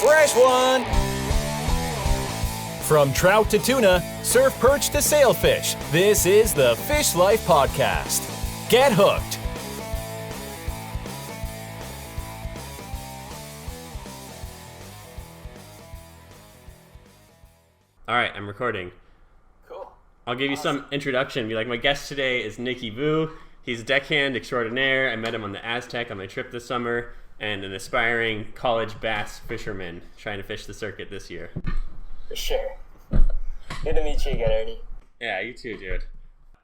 fresh one. From trout to tuna, surf perch to sailfish, this is the Fish Life Podcast. Get hooked. All right, I'm recording. Cool. I'll give you some introduction. Be like, my guest today is Nicky Vu. He's a deckhand extraordinaire. I met him on the Aztec on my trip this summer, and an aspiring college bass fisherman trying to fish the circuit this year. For sure. Good to meet you again, Ernie. Yeah, you too, dude.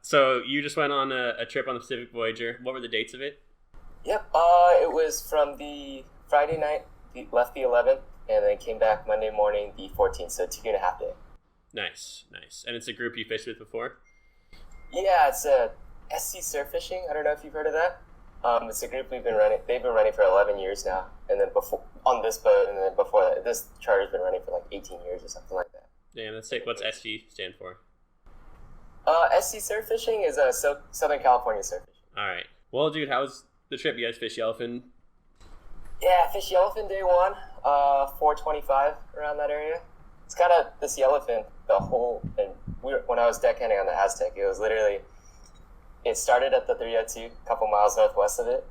So you just went on a trip on the Pacific Voyager. What were the dates of it? Yep. It was from the Friday night, left the 11th, and then came back Monday morning, the 14th, so 2.5 days. Nice. And it's a group you fished with before? Yeah, it's a SC Surfishing. I don't know if you've heard of that. It's a group we've been running. They've been running for 11 years now, and then before on this boat, and then before that, this charter's been running for like 18 years or something like that. Damn, let's say what's SG stand for? SC Surfishing is Southern California Surfishing. All right. Well, dude, how was the trip? You guys fish yellowfin? Yeah, fish yellowfin day one, 425 around that area. It's kind of this yellowfin, the whole, and when I was deckhanding on the Aztec, it was literally, it started at the 302, a couple miles northwest of it,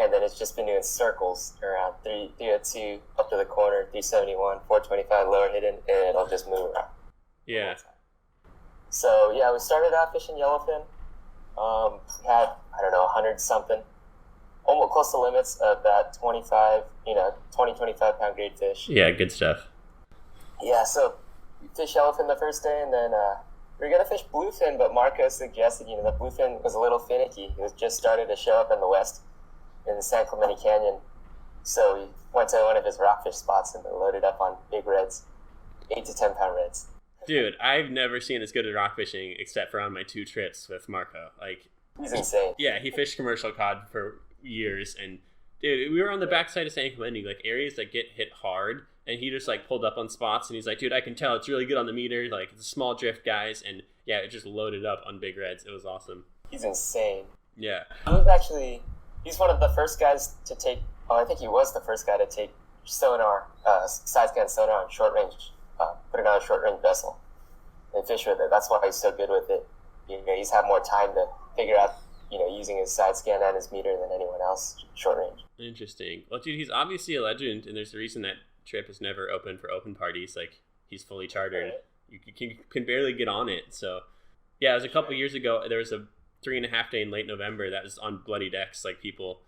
and then it's just been doing circles around 302 up to the corner, 371, 425 lower hidden, and it'll just move around. Yeah. So yeah, we started out fishing yellowfin. We had, 100 something, almost close to limits of that 20, 25 pound grade fish. Yeah, good stuff. Yeah, so we fished yellowfin the first day, and then we were going to fish bluefin, but Marco suggested, the bluefin was a little finicky. It was just started to show up in the west in the San Clemente Canyon. So we went to one of his rockfish spots and loaded up on big reds, 8 to 10 pound reds. Dude, I've never seen as good at rock fishing except for on my 2 trips with Marco. Like, he's insane. Yeah, he fished commercial cod for years, and dude, we were on the backside of San Clemente, like areas that get hit hard, and he just like pulled up on spots, and he's like, dude, I can tell it's really good on the meter, like it's a small drift, guys, and yeah, it just loaded up on big reds. It was awesome. He's insane. Yeah. He's one of the first guys to take, I think he was the first guy to take sonar, side scan sonar on short range, put it on a short range vessel and fish with it. That's why he's so good with it. He's had more time to figure out, using his side scan and his meter than anyone else short range. Interesting. Well, dude, he's obviously a legend, and there's a reason that trip is never open for open parties. Like, he's fully chartered. You can barely get on it. So, yeah, it was a couple years ago. There was a 3.5 day in late November that was on bloody decks. Like, people,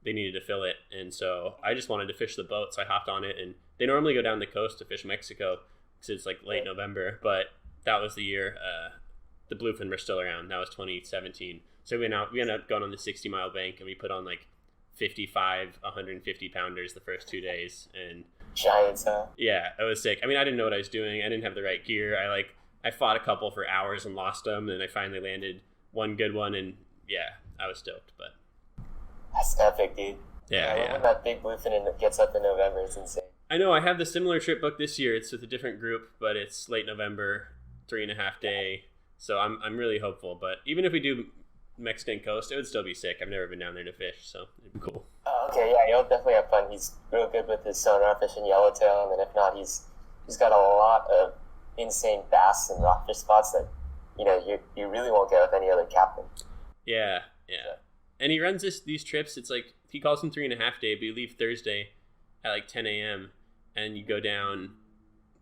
they needed to fill it. And so I just wanted to fish the boat, so I hopped on it. And they normally go down the coast to fish Mexico because it's like late November. But that was the year the bluefin were still around. That was 2017. So we ended up going on the 60-mile bank, and we put on like 55 150 pounders the first 2 days. And Giants, huh? Yeah, it was sick. I mean, I didn't know what I was doing. I didn't have the right gear. I fought a couple for hours and lost them, and I finally landed one good one, and yeah, I was stoked. But that's epic, dude. Yeah. When that big bluefin gets up in November, it's insane. I know. I have the similar trip booked this year. It's with a different group, but it's late November, 3.5 day. So I'm really hopeful. But even if we do Mexican coast, it would still be sick. I've never been down there to fish, so it'd be cool. Oh, okay, yeah, you'll definitely have fun. He's real good with his sonar fishing yellowtail, and then if not, he's got a lot of insane bass and rockfish spots that you really won't get with any other captain. Yeah. And he runs these trips. It's like he calls them 3.5 day, but you leave Thursday at like 10 a.m. and you go down.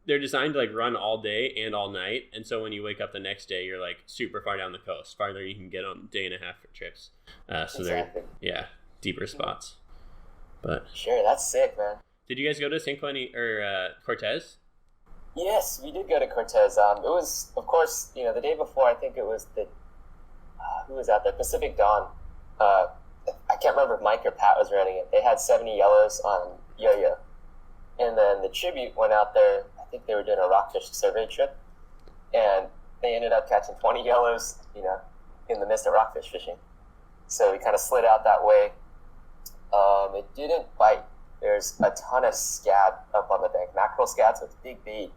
They're designed to like run all day and all night, and so when you wake up the next day, you're like super far down the coast, farther you can get on 1.5 day for trips. So exactly. They're deeper spots. But sure, that's sick, man. Did you guys go to San Clemente or Cortez? Yes, we did go to Cortez. It was, of course, the day before. I think it was who was out there? Pacific Dawn. I can't remember if Mike or Pat was running it. They had 70 yellows on Yo-Yo, and then the Tribute went out there. I think they were doing a rockfish survey trip, and they ended up catching 20 yellows, in the midst of rockfish fishing. So we kind of slid out that way. It didn't bite. There's a ton of scad up on the bank, mackerel scad, so it's big bait.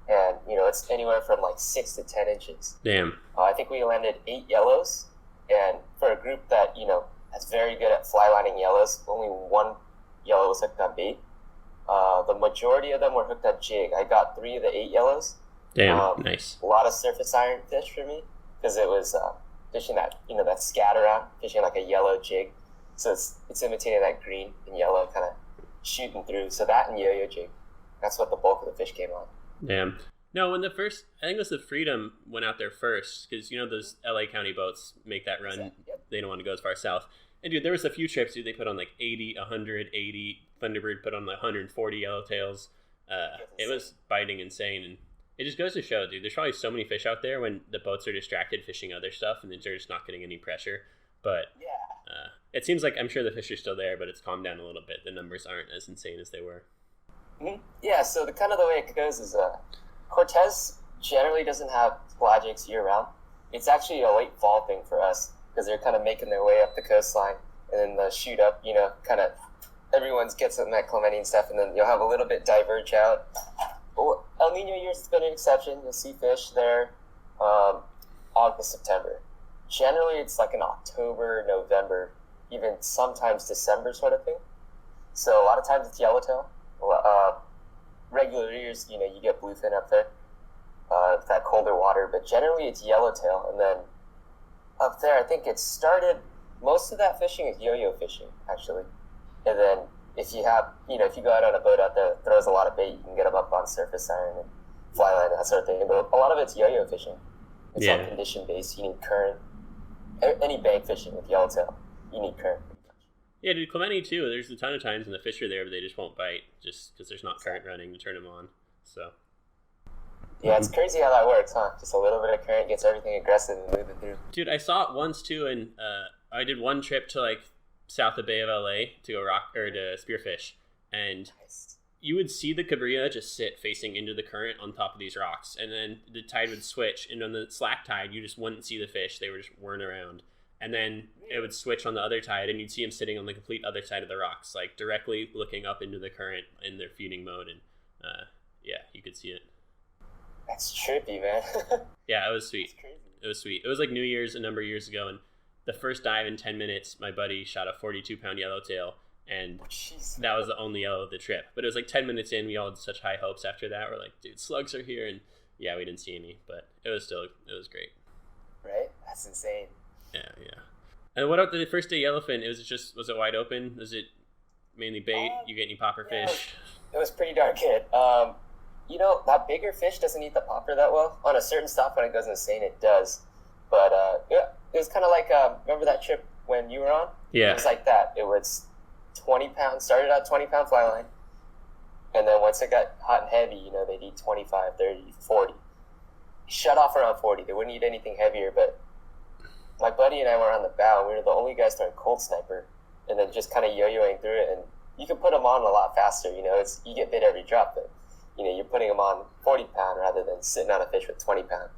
And, it's anywhere from like 6 to 10 inches. Damn. I think we landed 8 yellows, and for a group that, that's very good at fly lining yellows, only 1 yellow was hooked on bait. The majority of them were hooked on jig. I got 3 of the 8 yellows. Damn, nice. A lot of surface iron fish for me because it was fishing that that scat around, fishing like a yellow jig. So it's imitating that green and yellow kind of shooting through. So that and yo-yo jig, that's what the bulk of the fish came on. Damn. No, when I think it was the Freedom went out there first, because those LA County boats make that run. Exactly. Yep. They don't want to go as far south. And dude, there was a few trips, dude, they put on like 80, 180. Thunderbird put on like 140 yellowtails. It was biting insane, and it just goes to show, dude, there's probably so many fish out there when the boats are distracted fishing other stuff, and they're just not getting any pressure. But it seems like, I'm sure the fish are still there, but it's calmed down a little bit. The numbers aren't as insane as they were. Mm-hmm. Yeah, so the way it goes is Cortez generally doesn't have pelagics year round. It's actually a late fall thing for us because they're kind of making their way up the coastline, and then they'll shoot up, kind of everyone gets in that Clemente and stuff, and then you'll have a little bit diverge out. El Nino years has been an exception. You'll see fish there August, September. Generally, it's like an October, November, even sometimes December sort of thing. So a lot of times it's yellowtail. Regular years, you get bluefin up there, that colder water, but generally it's yellowtail. And then up there, I think it started, most of that fishing is yo-yo fishing, actually. And then if you have, if you go out on a boat out there that throws a lot of bait, you can get them up on surface iron and fly line and that sort of thing. But a lot of it's yo-yo fishing. It's all condition based. You need current. Any bank fishing with yellowtail, you need current. Yeah, dude, Clemente too. There's a ton of times when the fish are there, but they just won't bite just because there's not current running to turn them on. So. Yeah, it's crazy how that works, huh? Just a little bit of current gets everything aggressive and moving through. Dude, I saw it once too, and I did one trip to like south of Bay of LA to go to spearfish, and you would see the Cabrilla just sit facing into the current on top of these rocks, and then the tide would switch, and on the slack tide you just wouldn't see the fish. They were just whirring around, and then it would switch on the other tide, and you'd see them sitting on the complete other side of the rocks, like directly looking up into the current in their feeding mode, and you could see it. That's trippy, man. Yeah, it was sweet. It was sweet. It was like New Year's a number of years ago, and the first dive in 10 minutes, my buddy shot a 42-pound yellowtail, and that was the only yellow of the trip. But it was like 10 minutes in, we all had such high hopes after that. We're like, dude, slugs are here, and we didn't see any, but it was great. Right? That's insane. Yeah. And what about the first day yellowfin? Was it wide open? Was it mainly bait? You get any popper fish? It was pretty darn good. That bigger fish doesn't eat the popper that well. On a certain stop when it goes insane, it does. But it was kind of like, remember that trip when you were on? Yeah. It was like that. It was 20 pounds, started out 20-pound fly line. And then once it got hot and heavy, they'd eat 25, 30, 40. Shut off around 40. They wouldn't eat anything heavier, but my buddy and I were on the bow. We were the only guys throwing cold sniper and then just kind of yo-yoing through it. And you can put them on a lot faster. You get bit every drop, but you're putting them on 40-pound rather than sitting on a fish with 20-pound.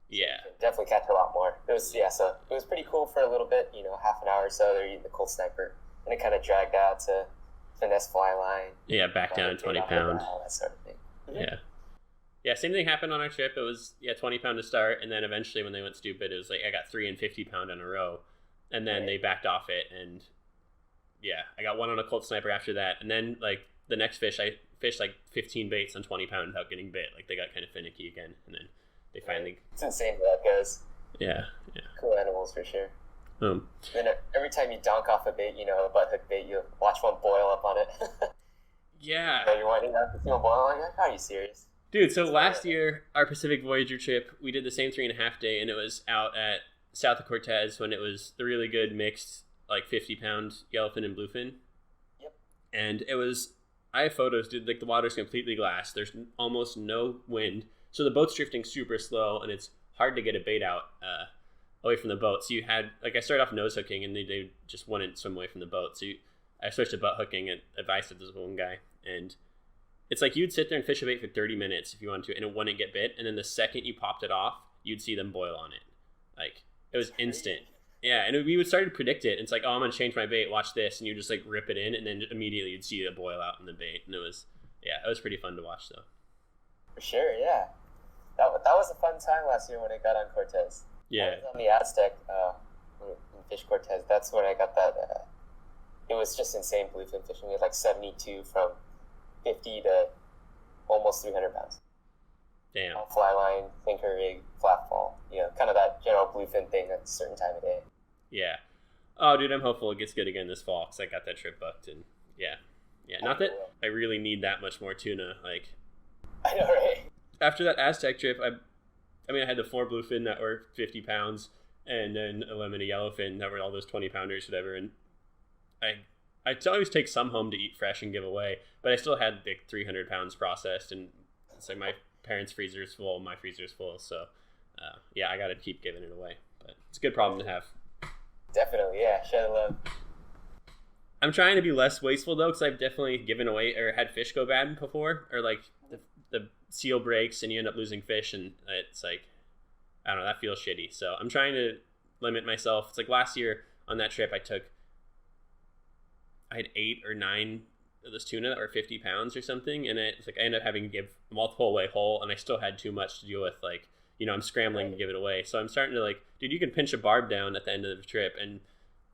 Yeah. You can definitely catch a lot more. It was so it was pretty cool for a little bit, half an hour or so. They're eating the cold sniper, and it kind of dragged out to finesse fly line. Yeah, back down to 20-pound. That sort of thing. Mm-hmm. Yeah, same thing happened on our trip. It was 20-pound to start, and then eventually when they went stupid, it was like I got 3 and 50-pound in a row, and then they backed off it, and I got one on a cold sniper after that, and then like the next fish, I fished like 15 baits on 20-pound without getting bit. Like they got kind of finicky again, and then they finally. It's insane how that goes. Yeah. Cool animals for sure. Then every time you donk off a bait, a butt hook bait, you watch one boil up on it. Yeah. You're winding up to see one boil on it. Are you serious? Dude, so last year, our Pacific Voyager trip, we did the same 3.5 day, and it was out at south of Cortez when it was the really good mixed, like 50-pound yellowfin and bluefin. Yep. And it was, I have photos, dude, like the water's completely glass. There's almost no wind. So the boat's drifting super slow, and it's hard to get a bait out away from the boat. So you had, like I started off nose hooking, and they just wouldn't swim away from the boat. So I switched to butt hooking and advice of this one guy, and it's like you'd sit there and fish a bait for 30 minutes if you wanted to, and it wouldn't get bit. And then the second you popped it off, you'd see them boil on it. Like, it was instant. Yeah, and we would start to predict it. It's like, oh, I'm going to change my bait, watch this. And you just like rip it in, and then immediately you'd see it boil out in the bait. And it was pretty fun to watch, though. For sure, yeah. That was a fun time last year when it got on Cortez. Yeah. I was on the Aztec in Fish Cortez. That's when I got that. It was just insane bluefin fishing. We had like 72 from 50 to almost 300 pounds. Damn. Fly line, thinker rig, flat fall. Kind of that general bluefin thing at a certain time of day. Yeah. Oh, dude, I'm hopeful it gets good again this fall because I got that trip booked. And yeah. Not that I really need that much more tuna. Like, I know, right? After that Aztec trip, I had the 4 bluefin that were 50 pounds and then a lemon, a yellowfin that were all those 20 pounders, whatever. And I always take some home to eat fresh and give away, but I still had like 300 pounds processed, and it's like my parents' freezer is full, my freezer is full, so I got to keep giving it away. But it's a good problem to have. Definitely, yeah. Share the love. I'm trying to be less wasteful though, because I've definitely given away or had fish go bad before, or like the seal breaks and you end up losing fish, and it's like, I don't know, that feels shitty. So I'm trying to limit myself. It's like last year on that trip, I had 8 or 9 of this tuna that were 50 pounds or something, and it's like I ended up having to give multiple away whole, and I still had too much to deal with. Like, I'm scrambling to give it away. So I'm starting to like, dude, you can pinch a barb down at the end of the trip, and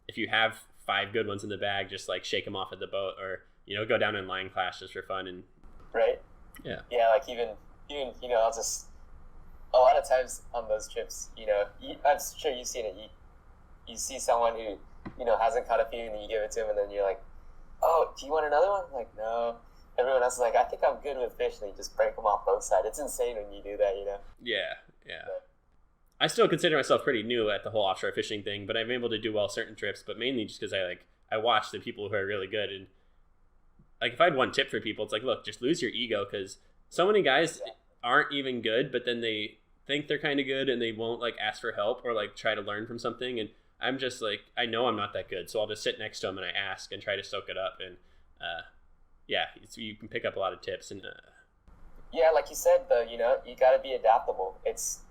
if you have 5 good ones in the bag, just like shake them off at the boat, or go down in line class just for fun. And right. Yeah, like even I'll just, a lot of times on those trips, I'm sure you've seen it. You see someone who hasn't caught a few, and then you give it to him, and then you're like, oh, do you want another one? I'm like, no. Everyone else is like, I think I'm good with fish, and you just break them off both sides. It's insane when you do that, Yeah. I still consider myself pretty new at the whole offshore fishing thing, but I'm able to do well certain trips, but mainly just because I watch the people who are really good. And like, if I had one tip for people, it's like, look, just lose your ego, because so many guys aren't even good, but then they think they're kind of good and they won't like ask for help or like try to learn from something. And I'm just like, I know I'm not that good, so I'll just sit next to them and I ask and try to soak it up. And you can pick up a lot of tips. And like you said, though, you got to be adaptable. It's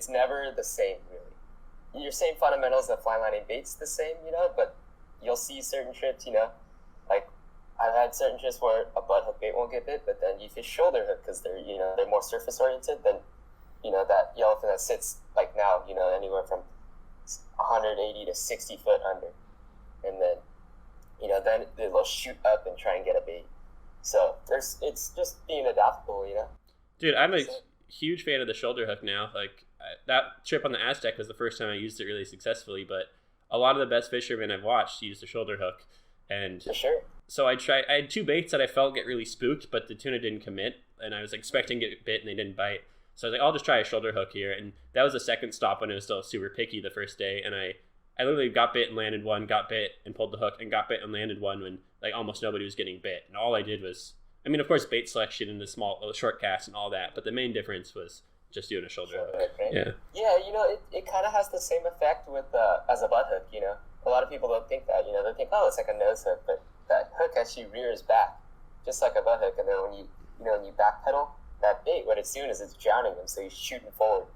never the same, really. Your same fundamentals of fly lining bait's the same, but you'll see certain trips, like I've had certain trips where a butt hook bait won't get bit, but then you fish shoulder hook because they're more surface oriented than that yellowfin that sits like now, anywhere from 180 to 60 foot under, and then then they'll shoot up and try and get a bait. So it's just being adaptable, Dude, I'm a huge fan of the shoulder hook now. Like that trip on the Aztec was the first time I used it really successfully, but a lot of the best fishermen I've watched used the shoulder hook. And for sure. So I had 2 baits that I felt get really spooked, but the tuna didn't commit, and I was expecting to get bit and they didn't bite. So I was like, I'll just try a shoulder hook here. And that was the second stop when it was still super picky the first day. And I literally got bit and landed one, got bit and pulled the hook, and got bit and landed one when like almost nobody was getting bit. And all I did was, of course, bait selection and the short cast and all that. But the main difference was just doing a shoulder hook. Right? Yeah. Yeah, it kind of has the same effect with as a butt hook, A lot of people don't think that, they think, oh, it's like a nose hook. But that hook actually rears back, just like a butt hook. And then when you backpedal, that bait, what it's doing is it's drowning them, so he's shooting forward,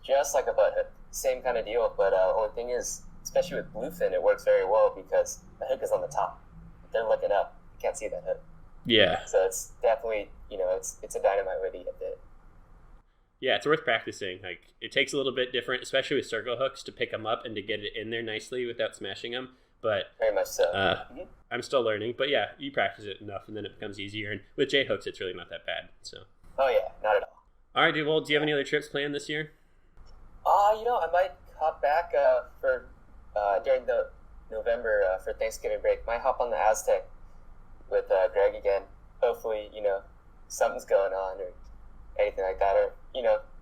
just like a butt hook. Same kind of deal, but only thing is, especially with bluefin, it works very well because the hook is on the top. They're looking up. You can't see that hook. Yeah. So it's definitely, it's a dynamite way to get bit. Yeah, it's worth practicing. Like, it takes a little bit different, especially with circle hooks, to pick them up and to get it in there nicely without smashing them. But very much so. I'm still learning. But yeah, you practice it enough, and then it becomes easier. And with J hooks, it's really not that bad. So. Oh yeah, not at all. All right, dude. Well, do you have any other trips planned this year? I might hop back during the November for Thanksgiving break. Might hop on the Aztec with Greg again. Hopefully, something's going on or anything like that, or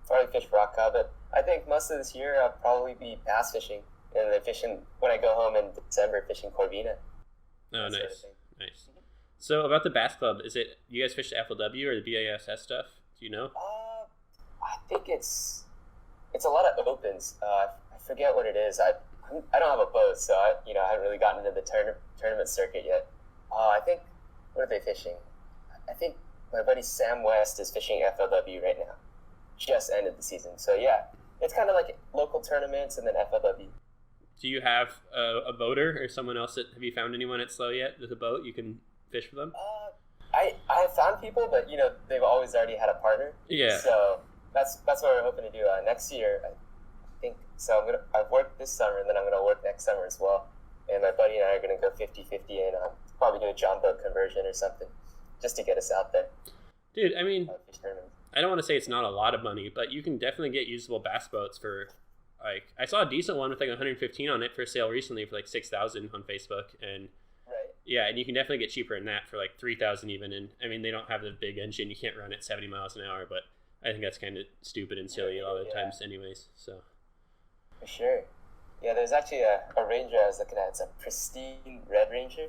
probably fish rock cod. But I think most of this year I'll probably be bass fishing, and then fishing when I go home in December, fishing Corvina. Oh, nice. So about the Bass Club, is it you guys fish the FLW or the BASS stuff? Do you know? I think it's a lot of opens. I forget what it is. I don't have a boat, so I haven't really gotten into the tournament circuit yet. I think, what are they fishing? I think my buddy Sam West is fishing FLW right now. Just ended the season, so yeah, it's kind of like local tournaments and then FLW. Do you have a boater or someone else have you found anyone at Slow yet with a boat you can fish for them? I have found people, but they've always already had a partner. Yeah. So that's what we're hoping to do next year. I think so. I've worked this summer, and then I'm gonna work next summer as well. And my buddy and I are gonna go 50-50 and probably do a John boat conversion or something, just to get us out there. Dude, I mean, Fish tournaments. I don't want to say it's not a lot of money, but you can definitely get usable bass boats for, like, I saw a decent one with like 115 on it for sale recently for like 6,000 on Facebook, and Right. yeah, and you can definitely get cheaper than that for like 3,000 even. And I mean, they don't have the big engine; you can't run at 70 miles an hour. But I think that's kind of stupid and silly a lot of the times, anyways. So For sure. Yeah, there's actually a Ranger I was looking at. It's a pristine red Ranger.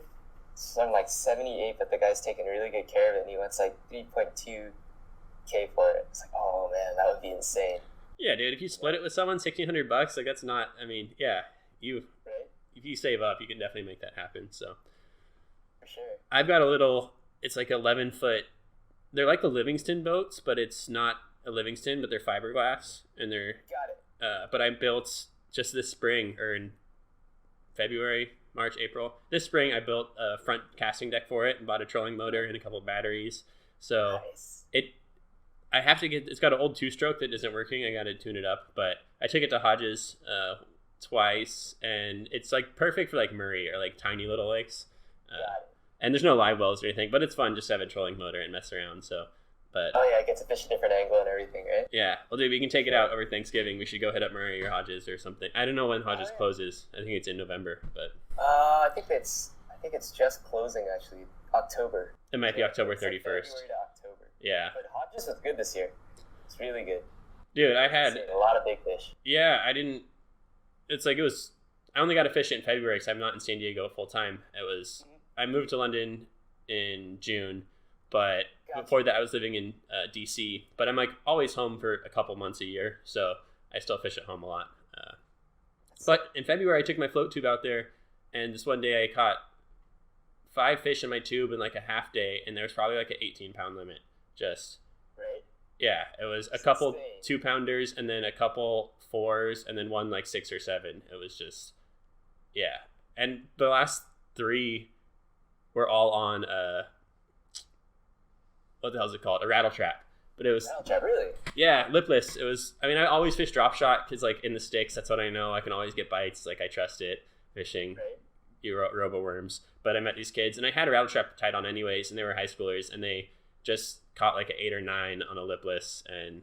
It's something like 78, but the guy's taking really good care of it, and he wants like 3.2K for it. It's like, oh man, that would be insane. yeah, dude, if you split it with someone, $1,600, like that's not. I mean, yeah, Right? if you save up, you can definitely make that happen. So For sure. I've got a little. It's like 11-foot. They're like the Livingston boats, but it's not a Livingston, but they're fiberglass, and they're. Got it. But I built just this spring, or in February, March, April. This spring, I built a front casting deck for it and bought a trolling motor and a couple of batteries. So Nice. I have to get. It's got an old 2-stroke that isn't working. I got to tune it up. But I took it to Hodges twice, and it's like perfect for like Murray or like tiny little lakes. Got it. And there's no live wells or anything, but it's fun just to have a trolling motor and mess around. So, but Oh yeah, it gets to fish a different angle and everything, right? yeah, well, dude, we can take it out over Thanksgiving. We should go hit up Murray or Hodges or something. I don't know when Hodges yeah. closes. I think it's in November, but I think it's just closing actually. October. it might be October It's like 31st. February to October. Yeah, But Hodges was good this year. It's really good. dude, I had Seen a lot of big fish. yeah, I didn't. It's like it was. I only got to fish it in February because I'm not in San Diego full time. It was. I moved to London in June, but Gotcha. before that I was living in DC. But I'm like always home for a couple months a year, so I still fish at home a lot. But in February I took my float tube out there, and this one day I caught 5 fish in my tube in like a half day, and there was probably like an 18-pound limit. Just Right? yeah, it was a That's couple insane. 2-pounders and then a couple 4s and then one like 6 or 7. It was just yeah, and the last 3 were all on what the hell is it called? A rattle trap. But it was Rattle trap, really? yeah, lipless. It was. I mean, I always fish drop shot because like in the sticks, that's what I know. I can always get bites. Like I trust it fishing. Right? Robo worms. But I met these kids, and I had a rattle trap tied on anyways, and they were high schoolers, and they just caught like an 8 or 9 on a lipless, and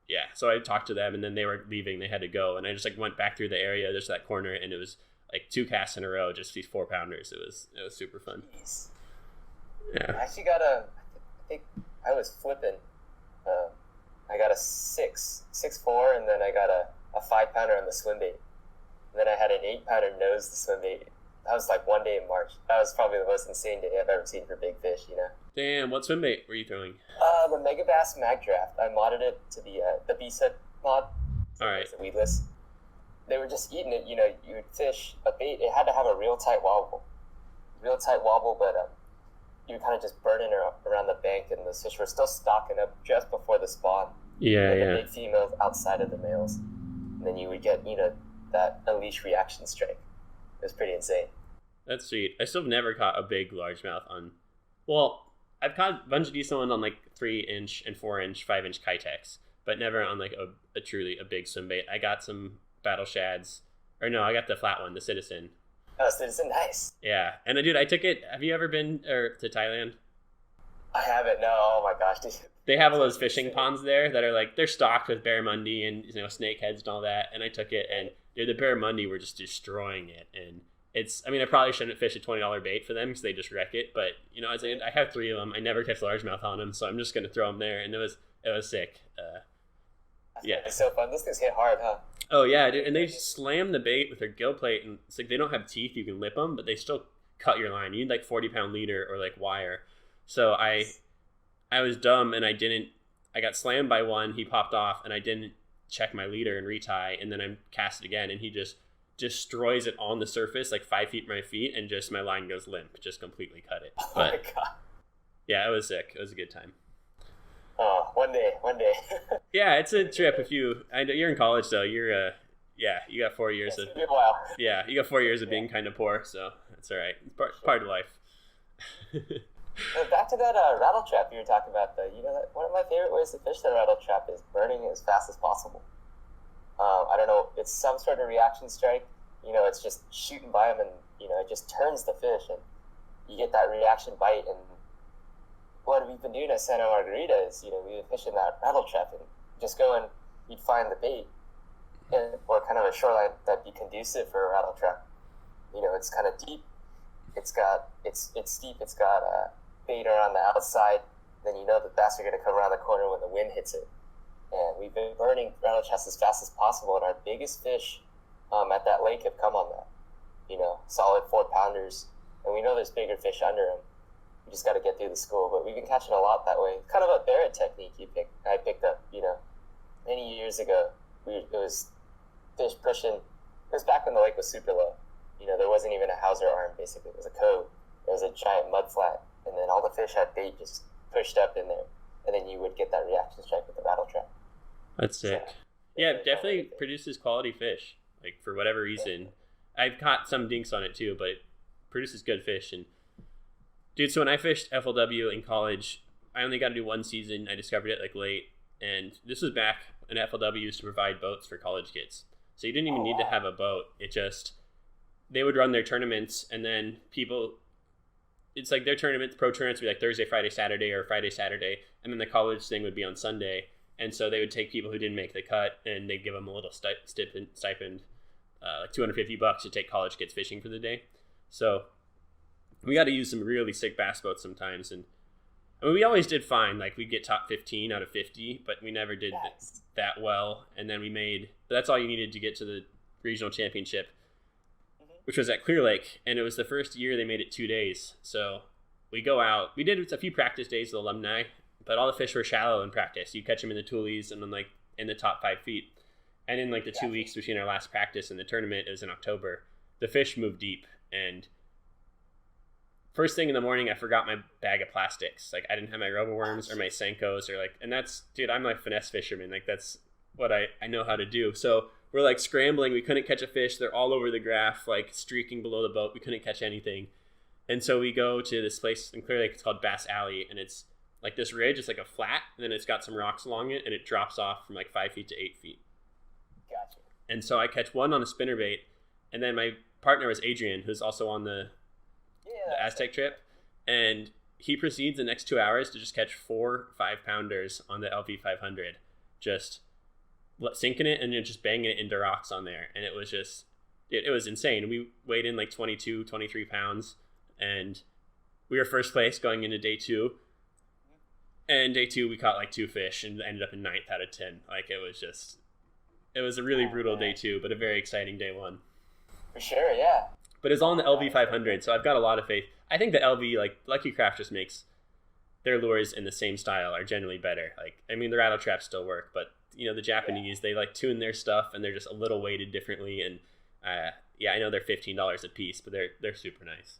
yeah. So I talked to them, and then they were leaving. They had to go, and I just like went back through the area. There's that corner, and it was like 2 casts in a row, just these 4-pounders. It was super fun. Jeez. Yeah. I actually got I think I was flipping. I got a 6'4", and then I got a 5-pounder on the swim bait. And then I had an 8-pounder nose the swim bait. That was like one day in March. That was probably the most insane day I've ever seen for big fish, you know? Damn, what swim bait were you throwing? The Mega Bass Mag Draft. I modded it to the B-set mod. All right. It's a weedless. They were just eating it, you know, you would fish a bait. It had to have a real tight wobble. But you kind of just burn it around the bank, and the fish were still stocking up just before the spawn. Yeah, Like yeah. the big females outside of the males. And then you would get, you know, that unleash reaction strike. It was pretty insane. That's sweet. I still have never caught a big largemouth on. Well, I've caught a bunch of decent ones on like 3-inch and 4-inch, 5-inch Kitex, but never on like a truly a big swim bait. I got some battle shads, or no, I got the flat one, the Citizen. Oh, so it's nice. Yeah, and dude, I took it. Have you ever been to Thailand? I haven't. No, oh my gosh. Dude. They have all those fishing ponds there that are like they're stocked with barramundi and snakeheads and all that. And I took it, and dude, the barramundi were just destroying it. And it's, I mean, I probably shouldn't fish a $20 bait for them because they just wreck it. But I was like, I have 3 of them. I never catch largemouth on them, so I'm just gonna throw them there. And it was sick. Yeah. It's so fun. Those things hit hard, huh? Oh yeah, dude. And they slam the bait with their gill plate, and it's like they don't have teeth. You can lip them, but they still cut your line. You need like 40-pound leader or like wire. So I was dumb, and I got slammed by one. He popped off, and I didn't check my leader and retie, and then I cast it again, and he just destroys it on the surface, like 5 feet from my feet, and just my line goes limp, just completely cut it. Oh But my god. yeah, it was sick. It was a good time. Oh, one day. Yeah, it's a trip. I know you're in college though. You're you got 4 years It's of gonna be a while. you got 4 years of being kind of poor, so that's all right. It's part of life. Back to that rattle trap you were talking about, though. You know, one of my favorite ways to fish that rattle trap is burning it as fast as possible. I don't know, it's some sort of reaction strike. You know, it's just shooting by them, and it just turns the fish, and you get that reaction bite, and we've been doing at Santa Margarita is, we've been fishing that rattle trap and just go and you'd find the bait or kind of a shoreline that'd be conducive for a rattle trap. It's kind of deep. It's steep. It's got a bait around the outside. Then the bass are going to come around the corner when the wind hits it. And we've been burning rattle traps as fast as possible. And our biggest fish at that lake have come on that. Solid 4-pounders. And we know there's bigger fish under them. We just got to get through the school. But we've been catching a lot that way. Kind of a Barrett technique I picked up, many years ago. It was fish pushing. It was back when the lake was super low. There wasn't even a hawser arm, basically. It was a cove. There was a giant mud flat. And then all the fish had bait just pushed up in there. And then you would get that reaction strike with the rattle trap. That's sick. So, yeah, it definitely produces quality fish. Like, for whatever reason. I've caught some dinks on it, too, but it produces good fish. And dude, so when I fished FLW in college, I only got to do one season. I discovered it, late. And this was back when FLW used to provide boats for college kids. So you didn't even need to have a boat. It just... They would run their tournaments, and then people, it's like their tournaments, pro tournaments would be Thursday, Friday, Saturday, or Friday, Saturday, and then the college thing would be on Sunday. And so they would take people who didn't make the cut, and they'd give them a little stipend, $250 to take college kids fishing for the day. So we got to use some really sick bass boats sometimes, and we always did fine. We'd get top 15 out of 50, but we never did that well. And then that's all you needed to get to the regional championship, which was at Clear Lake, and it was the first year they made it 2 days. So we go out. We did a few practice days with alumni, but all the fish were shallow in practice. You catch them in the toolies and then in the top 5 feet. And in the 2 weeks between our last practice and the tournament, it was in October, the fish moved deep. And first thing in the morning, I forgot my bag of plastics. I didn't have my roboworms or my Senkos and that's, dude, I'm a finesse fisherman. That's what I know how to do. So we're scrambling. We couldn't catch a fish. They're all over the graph, streaking below the boat. We couldn't catch anything. And so we go to this place in Clear Lake. It's called Bass Alley. And it's this ridge. It's a flat. And then it's got some rocks along it. And it drops off from 5 feet to 8 feet. Gotcha. And so I catch one on a spinnerbait. And then my partner was Adrian, who's also on the Aztec trip. And he proceeds the next 2 hours to just catch 4 5-pounders on the LV 500. Just sinking it and then just banging it into rocks on there. And it was just, it was insane. We weighed in 22, 23 pounds, and we were first place going into day 2. And day 2, we caught 2 fish and ended up in 9th out of 10. It was a really brutal day 2, but a very exciting day 1. For sure, yeah. But it's all in the LV 500, so I've got a lot of faith. I think the LV, Lucky Craft just makes their lures in the same style are generally better. The rattle traps still work, but the Japanese, they tune their stuff, and they're just a little weighted differently. And I know they're $15 a piece, but they're super nice.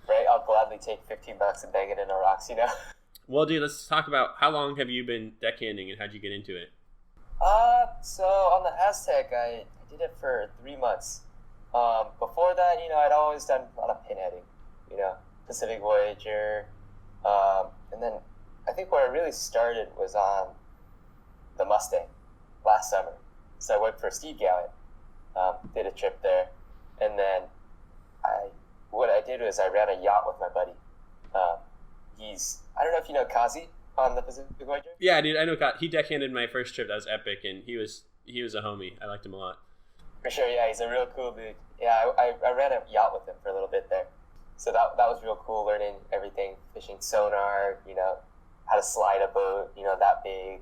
Right, I'll gladly take $15 and bang it into rocks. Well, dude, let's talk about how long have you been deckhanding and how'd you get into it? So on the Aztec, I did it for 3 months. Before that, I'd always done a lot of pinheading. Pacific Voyager, and then I think where I really started was on the Mustang last summer. So I went for Steve Gallant, did a trip there, and then what I did was I ran a yacht with my buddy. I don't know if you know Kazi on the Pacific Voyager. Yeah, dude, I know Kazi. He deckhanded my first trip. That was epic, and he was a homie. I liked him a lot. For sure, yeah, he's a real cool dude. Yeah, I ran a yacht with him for a little bit there. So that was real cool, learning everything, fishing sonar, how to slide a boat, that big,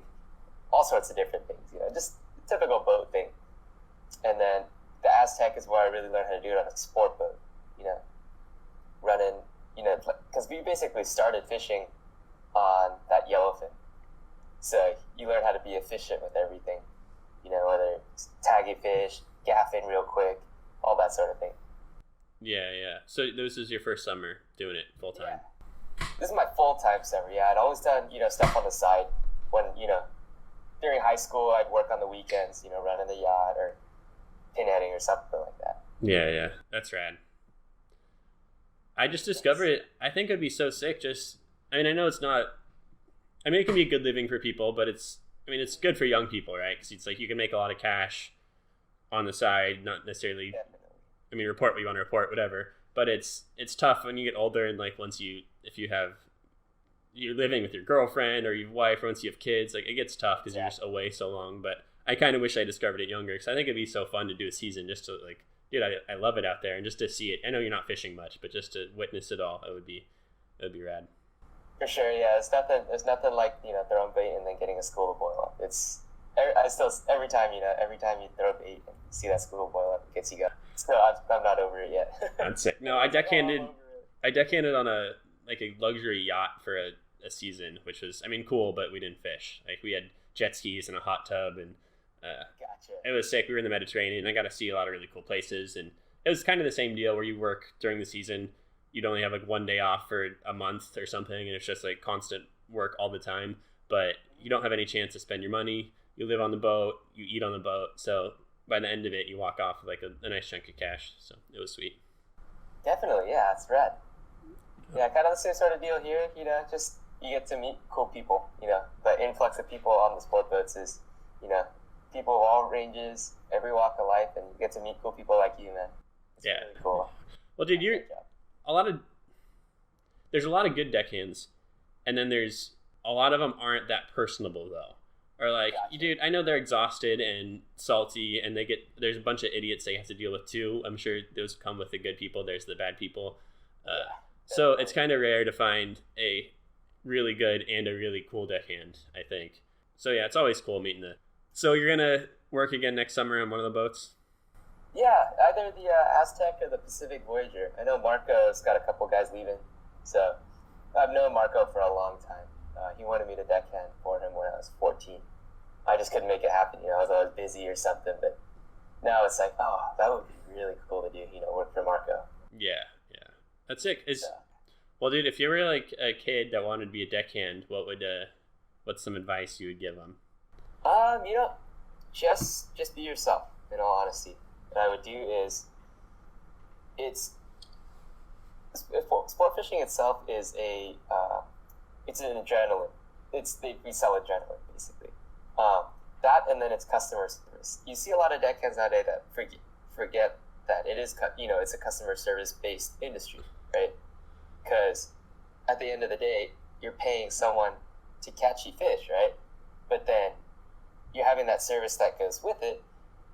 all sorts of different things, just a typical boat thing. And then the Aztec is where I really learned how to do it on a sport boat, running, because we basically started fishing on that yellowfin. So you learn how to be efficient with everything, whether it's tagging fish, gaffing real quick, all that sort of thing. Yeah. So this is your first summer doing it full time? Yeah. This is my full-time summer, yeah. I'd always done, stuff on the side when, during high school, I'd work on the weekends, running the yacht or pinheading or something like that. Yeah. That's rad. I just discovered it. I think it'd be so sick. I know it's not, it can be a good living for people, but it's good for young people, right? Because it's you can make a lot of cash on the side, not necessarily, Definitely. Report what you want to report, whatever. But it's tough when you get older and if you have, you're living with your girlfriend or your wife, or once you have kids, like it gets tough because you're just away so long. But I kind of wish I discovered it younger, because I think it'd be so fun to do a season just to like, dude, I love it out there, and just to see it. I know you're not fishing much, but just to witness it all, it would be rad. For sure, yeah. There's nothing like, throwing bait and then getting a school to boil up. Every time you throw bait and see that school to boil up, it gets you going. So I'm not over it yet. That's sick. No, I deckhanded on a luxury yacht for a season, which was, I mean, cool, but we didn't fish. Like, we had jet skis and a hot tub, and gotcha. It was sick. We were in the Mediterranean, and I got to see a lot of really cool places, and it was kind of the same deal where you work during the season. You'd only have like one day off for a month or something, and it's just like constant work all the time, but you don't have any chance to spend your money. You live on the boat, you eat on the boat, so by the end of it, you walk off with like a nice chunk of cash. So it was sweet. Definitely, yeah, it's rad. Yeah, kind of the same sort of deal here. Just you get to meet cool people. The influx of people on the sport boats is, people of all ranges, every walk of life, and you get to meet cool people like you, man. It's really cool. Well, dude, there's a lot of good deckhands, and then there's a lot of them aren't that personable though. Or like, dude, I know they're exhausted and salty, and there's a bunch of idiots they have to deal with too. I'm sure those come with the good people. There's the bad people. So it's kind of rare to find a really good and a really cool deckhand, I think. So yeah, it's always cool meeting the. So you're gonna work again next summer on one of the boats? Yeah, either the Aztec or the Pacific Voyager. I know Marco's got a couple guys leaving, so I've known Marco for a long time. He wanted me to deckhand for him when I was 14. I just couldn't make it happen. I was always busy or something. But now it's like, oh, that would be really cool to do. Work for Marco. Yeah, that's sick. Well, dude, if you were like a kid that wanted to be a deckhand, what's some advice you would give them? Just be yourself. In all honesty, what I would do is, sport fishing itself is it's an adrenaline. We sell adrenaline basically. That, and then it's customer service. You see a lot of deckhands nowadays that forget that it is it's a customer service based industry, right? Because at the end of the day, you're paying someone to catch you fish, right? But then you're having that service that goes with it,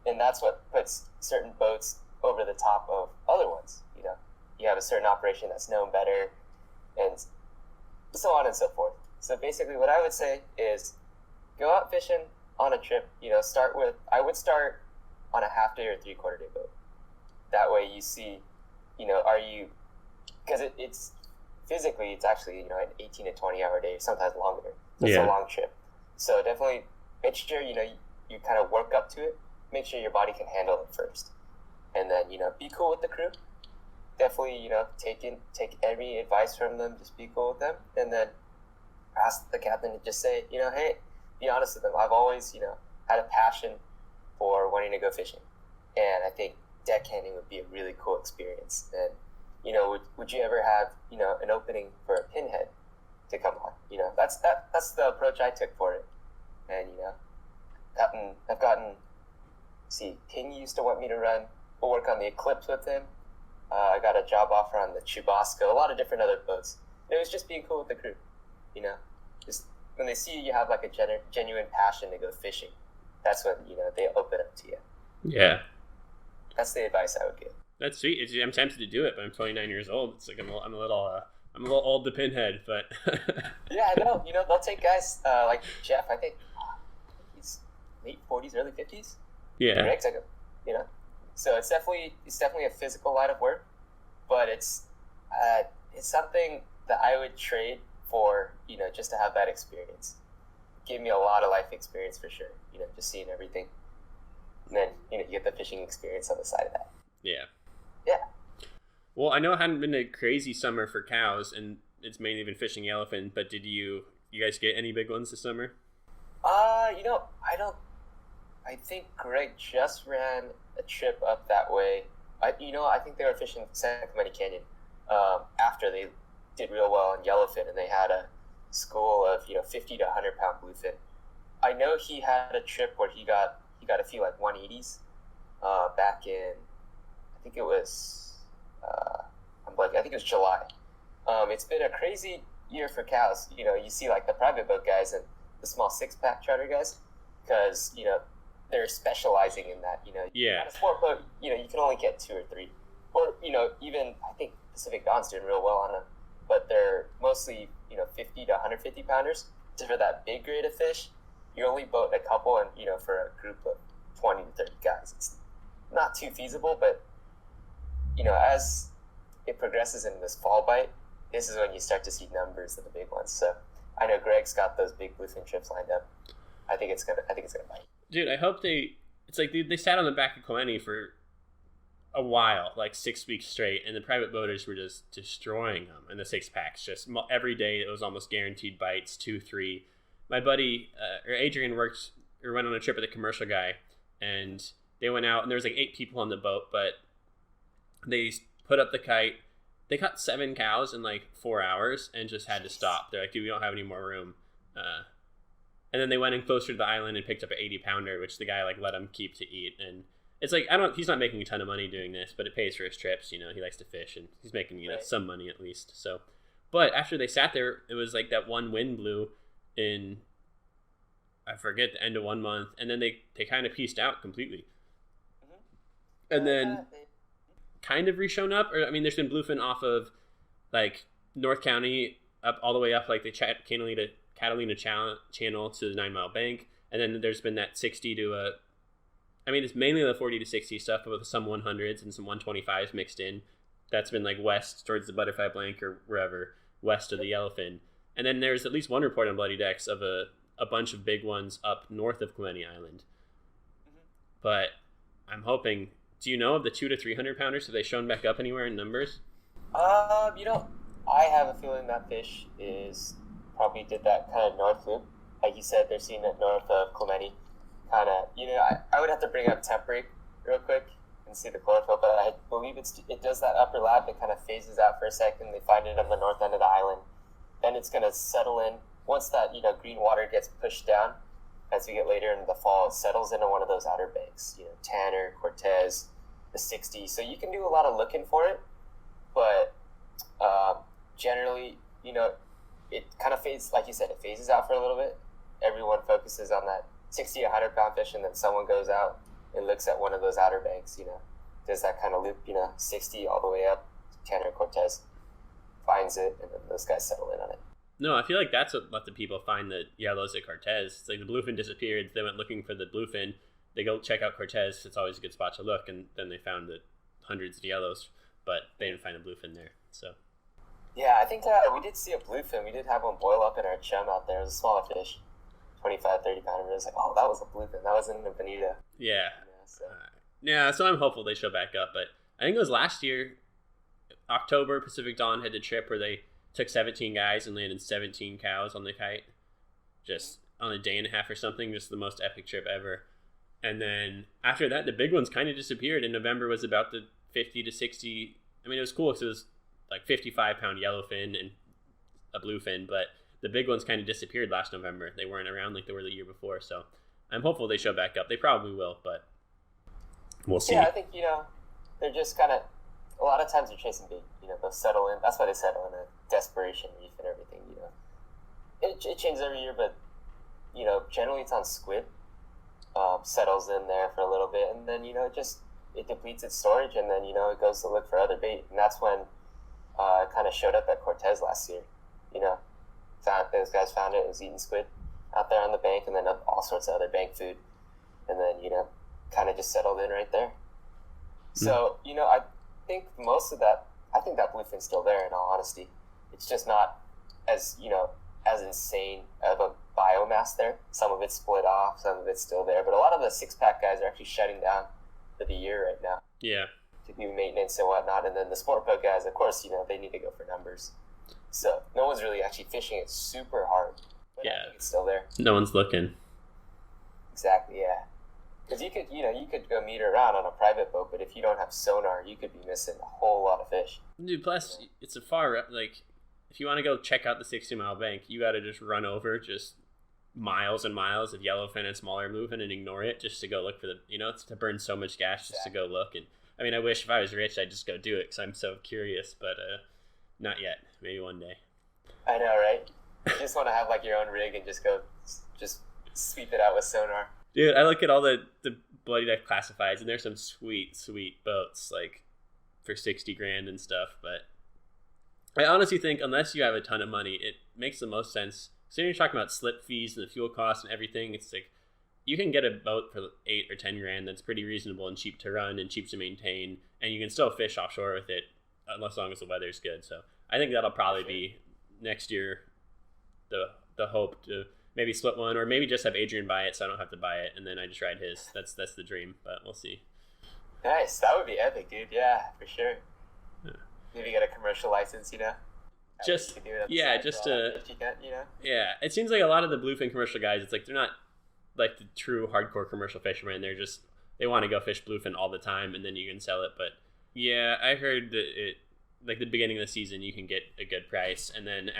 and that's what puts certain boats over the top of other ones. You have a certain operation that's known better, and so on and so forth. So basically what I would say is go out fishing on a trip. I would start on a half day or 3/4 day boat. That way you see, because it's physically, it's actually, an 18 to 20 hour day, sometimes longer. So it's a long trip. So definitely make sure, you kind of work up to it. Make sure your body can handle it first. And then, be cool with the crew. Definitely, take every advice from them. Just be cool with them. And then ask the captain to just say, hey, be honest with them. I've always, had a passion for wanting to go fishing. And I think deckhanding would be a really cool experience. And, would you ever have, an opening for a pinhead to come on? That's the approach I took for it. And, I've gotten, King used to want me to work on the Eclipse with him. I got a job offer on the Chubasco, a lot of different other boats. It was just being cool with the crew, just when they see you have like a genuine passion to go fishing, that's when, they open up to you. Yeah. That's the advice I would give. That's sweet. I'm tempted to do it, but I'm 29 years old. It's like I'm a little old to pinhead, but. Yeah, I know. They'll take guys like Jeff. I think he's late 40s, early 50s. Yeah. Greg took him. So it's definitely a physical line of work, but it's something that I would trade for, just to have that experience. Gave me a lot of life experience for sure. Just seeing everything, and then you get the fishing experience on the side of that. Yeah. Yeah. Well, I know it hadn't been a crazy summer for cows, and it's mainly been fishing yellowfin. But did you guys get any big ones this summer? I think Greg just ran a trip up that way. I think they were fishing San Clemente Canyon after they did real well in yellowfin, and they had a school of 50 to 100 pound bluefin. I know he had a trip where he got a few like 180s back in, I think it was I think it was July. It's been a crazy year for cows. You see like the private boat guys and the small 6-pack charter guys, because they're specializing in that. Yeah. On a sport boat, you can only get 2 or 3, or even I think Pacific Dawn's doing real well on them, but they're mostly 50 to 150 pounders. So for that big grade of fish, you're only boating a couple, and for a group of 20 to 30 guys, it's not too feasible. But as it progresses in this fall bite, this is when you start to see numbers of the big ones. So I know Greg's got those big bluefin trips lined up. I think it's gonna bite. Dude, I hope it's like they sat on the back of Clementi for a while, like 6 weeks straight, and the private boaters were just destroying them. And the 6-packs, just every day, it was almost guaranteed bites, 2, 3. My buddy, Adrian, went on a trip with a commercial guy, and they went out, and there was like 8 people on the boat, but they put up the kite. They caught 7 cows in like 4 hours and just had to stop. They're like, dude, we don't have any more room. And then they went in closer to the island and picked up an 80-pounder, which the guy like let him keep to eat. And it's like, he's not making a ton of money doing this, but it pays for his trips. He likes to fish, and he's making Right. some money at least. So, but after they sat there, it was like that one wind blew in, I forget, the end of 1 month, and then they kind of pieced out completely. Mm-hmm. And then kind of re-shown up, or I mean, there's been bluefin off of like North County up all the way up like the Catalina Channel to the 9 Mile Bank, and then there's been that 60 to it's mainly the 40 to 60 stuff, but with some 100s and some 125s mixed in. That's been like west towards the Butterfly Blank or wherever, west of the Yellowfin. And then there's at least one report on Bloody Decks of a bunch of big ones up north of Clementi Island. Mm-hmm. But I'm hoping, do you know of the 200 to 300 pounders? Have they shown back up anywhere in numbers? I have a feeling that fish probably did that kind of north loop. Like you said, they're seeing it north of Clementi. Kind of, I would have to bring up temporary real quick and see the chlorophyll, but I believe it does that upper lap. It kind of phases out for a second. They find it on the north end of the island. Then it's going to settle in. Once that, green water gets pushed down, as we get later in the fall, it settles into one of those outer banks, Tanner, Cortez, the 60. So you can do a lot of looking for it, but generally, it kind of fades, like you said, it phases out for a little bit. Everyone focuses on that 60 to 100 pound fish, and then someone goes out and looks at one of those outer banks, does that kind of loop, 60 all the way up, Tanner, Cortez, finds it, and then those guys settle in on it. No, I feel like that's what let the people find the yellows at Cortez. It's like the bluefin disappeared. They went looking for the bluefin. They go check out Cortez. It's always a good spot to look, and then they found the hundreds of yellows, but they didn't find a bluefin there. So. Yeah, I think we did see a bluefin. We did have one boil up in our chum out there. It was a smaller fish, 25, 30 pounder. It was like, oh, that was a bluefin. That was in a bonita. Yeah. So. So I'm hopeful they show back up. But I think it was last year, October, Pacific Dawn had the trip where they took 17 guys and landed 17 cows on the kite, just on a day and a half or something. Just the most epic trip ever. And then after that, the big ones kind of disappeared. And November was about the 50 to 60. I mean, it was cool because it was like 55-pound yellowfin and a bluefin, but the big ones kind of disappeared last November. They weren't around like they were the year before. So I'm hopeful they show back up. They probably will, but we'll see. Yeah, I think, they're just kind of, a lot of times they're chasing bait. They'll settle in. That's why they settle in a desperation reef and everything, It changes every year, but, generally it's on squid. Settles in there for a little bit, and then, it depletes its storage, and then, it goes to look for other bait. And that's when it kind of showed up at Cortez last year. Those guys found it. It was eating squid out there on the bank, and then all sorts of other bank food. And then, kind of just settled in right there. So, I think most of that, I think that bluefin's still there, in all honesty. It's just not as, as insane of a biomass there. Some of it's split off, some of it's still there. But a lot of the 6-pack guys are actually shutting down for the year right now. Yeah. To do maintenance and whatnot. And then the sport boat guys, of course, they need to go for numbers. So no one's really actually fishing it super hard. But Yeah. I think it's still there. No one's looking. Exactly, yeah. Because you could go meter around on a private boat, but if you don't have sonar, you could be missing a whole lot of fish. Dude, plus it's a far, like, if you want to go check out the 60-mile bank, you got to just run over just miles and miles of yellowfin and smaller moving and ignore it just to go look for the, it's to burn so much gas just to go look. And I mean, I wish if I was rich, I'd just go do it because I'm so curious, but not yet. Maybe one day. I know, right? You just want to have like your own rig and just sweep it out with sonar. Dude, I look at all the Bloody Deck classifieds, and there's some sweet boats like for 60 grand and stuff. But I honestly think unless you have a ton of money, it makes the most sense. So you're talking about slip fees and the fuel costs and everything. It's like you can get a boat for 8 or 10 grand that's pretty reasonable and cheap to run and cheap to maintain, and you can still fish offshore with it as long as the weather's good. So I think that'll probably be next year the hope to maybe split one, or maybe just have Adrian buy it so I don't have to buy it and then I just ride his. That's the dream, but we'll see. Nice. That would be epic, dude. Yeah, for sure. Yeah. Maybe get a commercial license, Just yeah, just to yeah. It seems like a lot of the bluefin commercial guys, it's like they're not like the true hardcore commercial fishermen. They want to go fish bluefin all the time and then you can sell it. But yeah, I heard that it like the beginning of the season you can get a good price, and then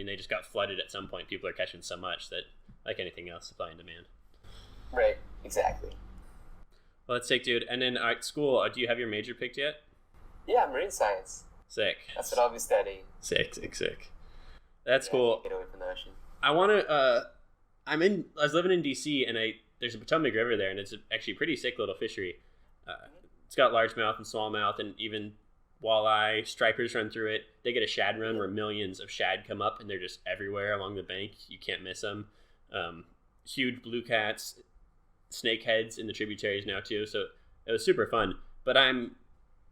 they just got flooded at some point. People are catching so much that, like anything else, supply and demand. Right. Exactly. Well, that's sick, dude. And then at school, do you have your major picked yet? Yeah, marine science. Sick. That's what I'll be studying. Sick. That's cool. Get away from the ocean. I want to. I was living in DC, and there's a Potomac River there, and it's actually a pretty sick little fishery. It's got largemouth and smallmouth, and even walleye, stripers run through it. They get a shad run where millions of shad come up, and they're just everywhere along the bank. You can't miss them. Huge blue cats, snakeheads in the tributaries now too. So it was super fun. But I'm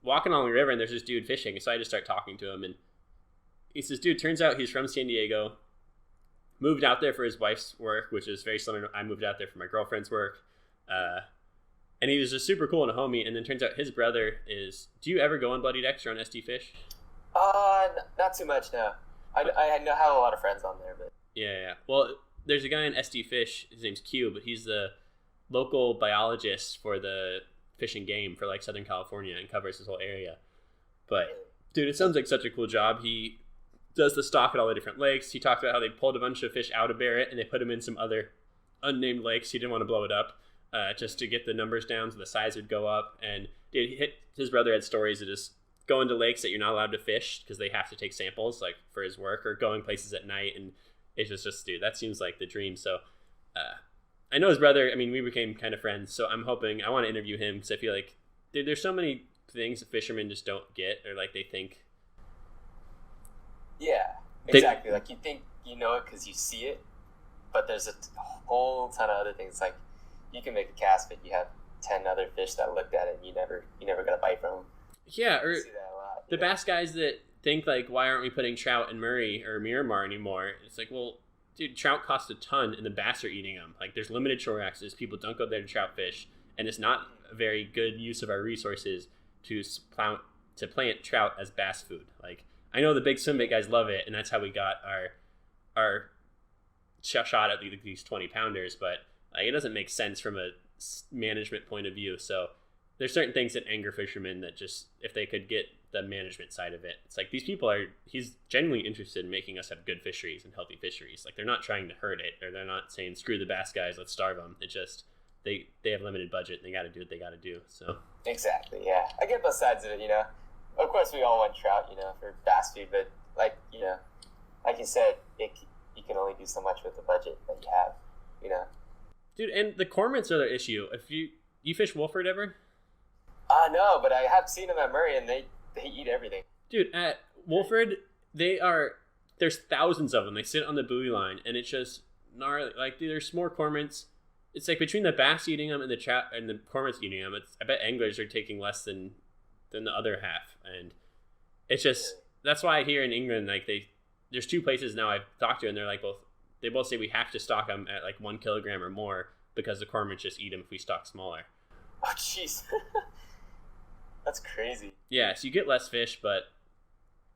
walking along the river, and there's this dude fishing, so I just start talking to him, and he says, "Dude, turns out he's from San Diego. Moved out there for his wife's work, which is very similar to I moved out there for my girlfriend's work." And he was just super cool and a homie. And then turns out his brother is... Do you ever go on Bloody Decks or on SD Fish? Not too much, no. I have a lot of friends on there, but... Yeah. Well, there's a guy in SD Fish. His name's Q, but he's the local biologist for the Fish and Game for like Southern California and covers this whole area. But, dude, it sounds like such a cool job. He does the stock at all the different lakes. He talked about how they pulled a bunch of fish out of Barrett and they put them in some other unnamed lakes. He didn't want to blow it up. Just to get the numbers down so the size would go up. And dude, his brother had stories of just going to lakes that you're not allowed to fish because they have to take samples like for his work, or going places at night. And it's just dude, that seems like the dream. So I know his brother. I mean, we became kind of friends, so I want to interview him because I feel like dude, there's so many things that fishermen just don't get, or like they think. Yeah, exactly. Like you think you know it because you see it, but there's a whole ton of other things. Like you can make a cast, but you have 10 other fish that looked at it and you never got a bite from them. Yeah, or see that a lot, the bass guys that think like, why aren't we putting trout in Murray or Miramar anymore? It's like, well, dude, trout cost a ton and the bass are eating them. Like there's limited shore access. People don't go there to trout fish, and it's not a very good use of our resources to plant trout as bass food. Like I know the big swimbait guys love it, and that's how we got our shot at these 20 pounders, but it doesn't make sense from a management point of view. So there's certain things that anger fishermen that just, if they could get the management side of it, it's like these people he's genuinely interested in making us have good fisheries and healthy fisheries. Like they're not trying to hurt it, or they're not saying screw the bass guys, let's starve them. It just they have limited budget and they got to do what they got to do. So exactly, yeah, I get both sides of it. Of course we all want trout, for bass food, but like you said, you can only do so much with the budget that you have. Dude, and the cormorants are the issue. If you fish Wolford ever? No, but I have seen them at Murray, and they eat everything. Dude, at Wolford, there's thousands of them. They sit on the buoy line, and it's just gnarly. Like, dude, there's more cormorants. It's like between the bass eating them and the trout and the cormorants eating them, I bet anglers are taking less than the other half. And it's just, that's why here in England, like there's two places now I've talked to, and they're like they both say we have to stock them at like 1 kilogram or more because the cormorants just eat them if we stock smaller. Oh, jeez. That's crazy. Yeah, so you get less fish, but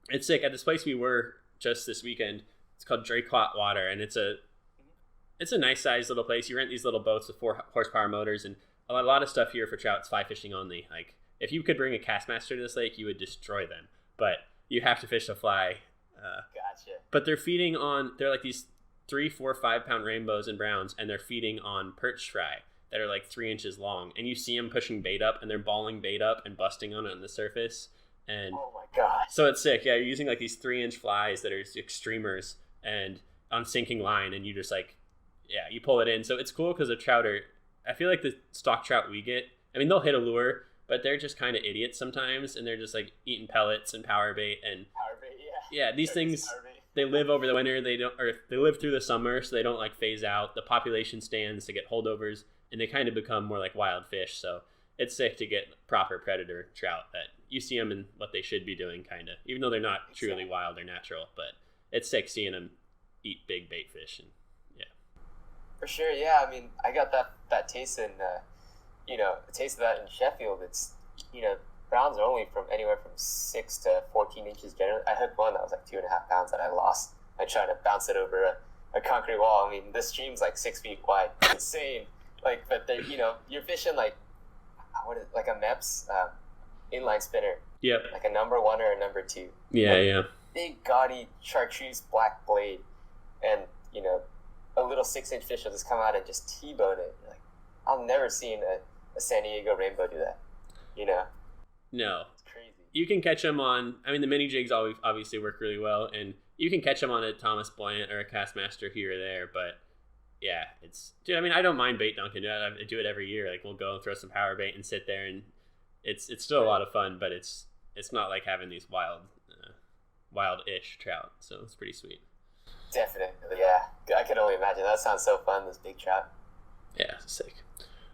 it's sick. At this place we were just this weekend, it's called Draycott Water, and it's a nice sized little place. You rent these little boats with 4 horsepower motors, and a lot of stuff here for trout. It's fly fishing only. Like if you could bring a Castmaster to this lake, you would destroy them. But you have to fish the fly. Gotcha. But they're like these 3, 4, 5 pound rainbows and browns, and they're feeding on perch fry that are like 3 inches long, and you see them pushing bait up, and they're balling bait up and busting on it on the surface, And oh my gosh. so it's sick. Yeah, you're using like these 3-inch flies that are extremers and on sinking line, and you just like, yeah, you pull it in. So it's cool because the trout are, I feel like the stock trout we get, I mean, they'll hit a lure, but they're just kind of idiots sometimes, and they're just like eating pellets and power bait. And Power bait, yeah. yeah, these things, they live over the winter. They don't, or they live through the summer, so they don't like phase out. The population stands to get holdovers, and they kind of become more like wild fish. So it's sick to get proper predator trout that you see them in what they should be doing, kind of, even though they're not truly wild or natural. But it's sick seeing them eat big bait fish. And yeah, for sure. Yeah, I mean, I got that taste in, a taste of that in Sheffield. It's, browns are only from anywhere from 6 to 14 inches generally. I hooked one that was like 2.5 pounds that I lost. I tried to bounce it over a concrete wall. I mean, this stream's like 6 feet wide. It's insane. Like, but they're, you're fishing like, like a MEPS inline spinner. Yep. Like a number 1 or a number 2. Yeah, yeah. Big, gaudy chartreuse black blade, and a little 6-inch fish will just come out and just T-bone it. You're like, I've never seen a San Diego rainbow do that. No. It's crazy. You can catch them on, I mean, the mini jigs obviously work really well, and you can catch them on a Thomas Bryant or a Castmaster here or there, but yeah, dude, I mean, I don't mind bait dunking. I do it every year. Like, we'll go and throw some power bait and sit there, and it's still a lot of fun, but it's not like having these wild-ish trout, so it's pretty sweet. Definitely, yeah. I can only imagine. That sounds so fun, this big trout. Yeah, sick.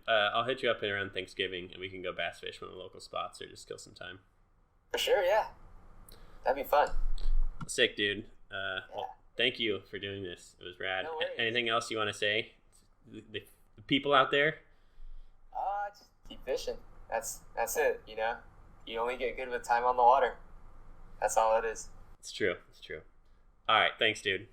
I'll hit you up around Thanksgiving, and we can go bass fish one of the local spots or just kill some time. For sure, yeah. That'd be fun. Sick, dude. Well, thank you for doing this. It was rad. No worries. Anything else you want to say? The people out there? Just keep fishing. That's it, You only get good with time on the water. That's all it is. It's true. All right, thanks, dude.